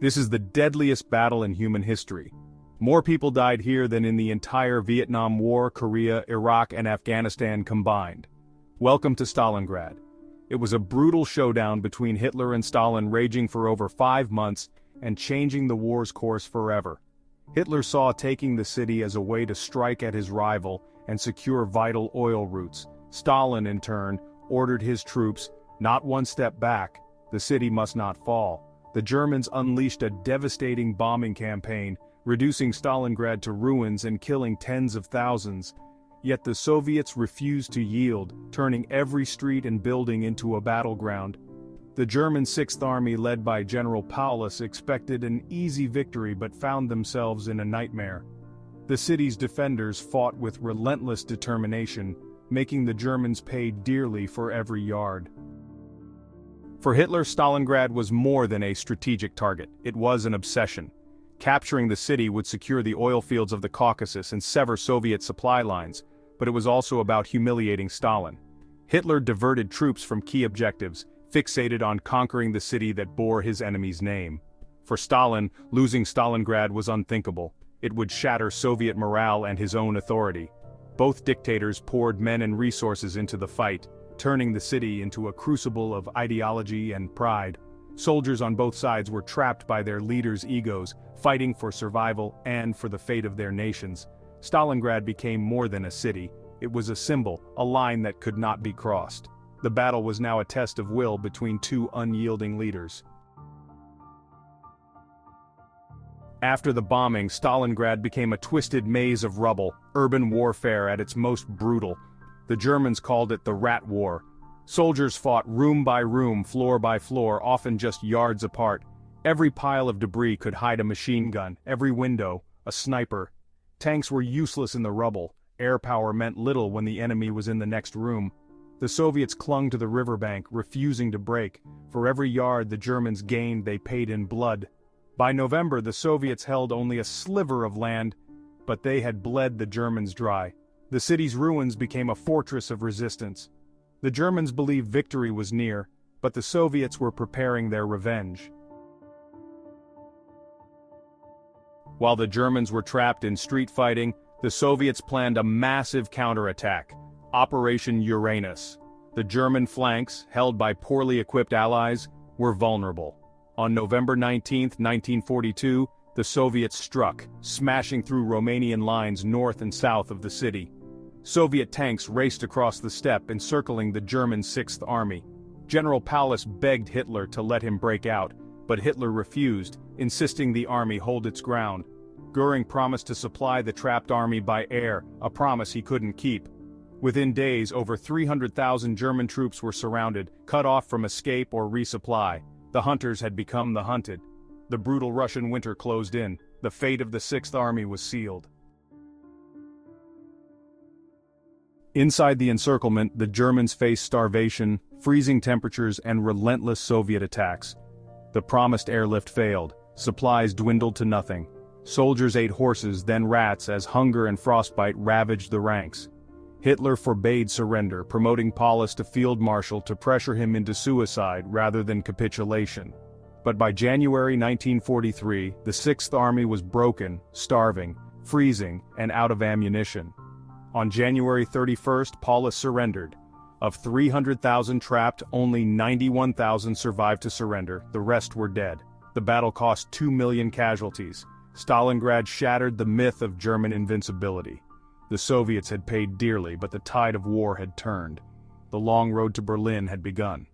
This is the deadliest battle in human history. More people died here than in the entire Vietnam War, Korea, Iraq, and Afghanistan combined. Welcome to Stalingrad. It was a brutal showdown between Hitler and Stalin raging for over 5 months and changing the war's course forever. Hitler saw taking the city as a way to strike at his rival and secure vital oil routes. Stalin, in turn, ordered his troops, not one step back. The city must not fall. The Germans unleashed a devastating bombing campaign, reducing Stalingrad to ruins and killing tens of thousands. Yet the Soviets refused to yield, turning every street and building into a battleground. The German Sixth Army, led by General Paulus, expected an easy victory but found themselves in a nightmare. The city's defenders fought with relentless determination, making the Germans pay dearly for every yard. For Hitler, Stalingrad was more than a strategic target. It was an obsession. Capturing the city would secure the oil fields of the Caucasus and sever Soviet supply lines, but it was also about humiliating Stalin. Hitler diverted troops from key objectives, fixated on conquering the city that bore his enemy's name. For Stalin, losing Stalingrad was unthinkable. It would shatter Soviet morale and his own authority. Both dictators poured men and resources into the fight, turning the city into a crucible of ideology and pride. Soldiers on both sides were trapped by their leaders' egos, fighting for survival and for the fate of their nations. Stalingrad became more than a city. It was a symbol, a line that could not be crossed. The battle was now a test of will between two unyielding leaders. After the bombing, Stalingrad became a twisted maze of rubble, urban warfare at its most brutal. The Germans called it the Rat War. Soldiers fought room by room, floor by floor, often just yards apart. Every pile of debris could hide a machine gun, every window, a sniper. Tanks were useless in the rubble. Air power meant little when the enemy was in the next room. The Soviets clung to the riverbank, refusing to break. For every yard the Germans gained, they paid in blood. By November, the Soviets held only a sliver of land, but they had bled the Germans dry. The city's ruins became a fortress of resistance. The Germans believed victory was near, but the Soviets were preparing their revenge. While the Germans were trapped in street fighting, the Soviets planned a massive counterattack, Operation Uranus. The German flanks, held by poorly equipped allies, were vulnerable. On November 19, 1942, the Soviets struck, smashing through Romanian lines north and south of the city. Soviet tanks raced across the steppe, encircling the German Sixth Army. General Paulus begged Hitler to let him break out, but Hitler refused, insisting the army hold its ground. Göring promised to supply the trapped army by air, a promise he couldn't keep. Within days, over 300,000 German troops were surrounded, cut off from escape or resupply. The hunters had become the hunted. The brutal Russian winter closed in. The fate of the Sixth Army was sealed. Inside the encirclement, the Germans faced starvation, freezing temperatures, and relentless Soviet attacks. The promised airlift failed. Supplies dwindled to nothing. Soldiers ate horses, then rats, as hunger and frostbite ravaged the ranks. Hitler forbade surrender, promoting Paulus to Field Marshal to pressure him into suicide rather than capitulation. But by January 1943, the Sixth Army was broken, starving, freezing, and out of ammunition. On January 31st, Paulus surrendered. Of 300,000 trapped, only 91,000 survived to surrender. The rest were dead. The battle cost 2 million casualties. Stalingrad shattered the myth of German invincibility. The Soviets had paid dearly, but the tide of war had turned. The long road to Berlin had begun.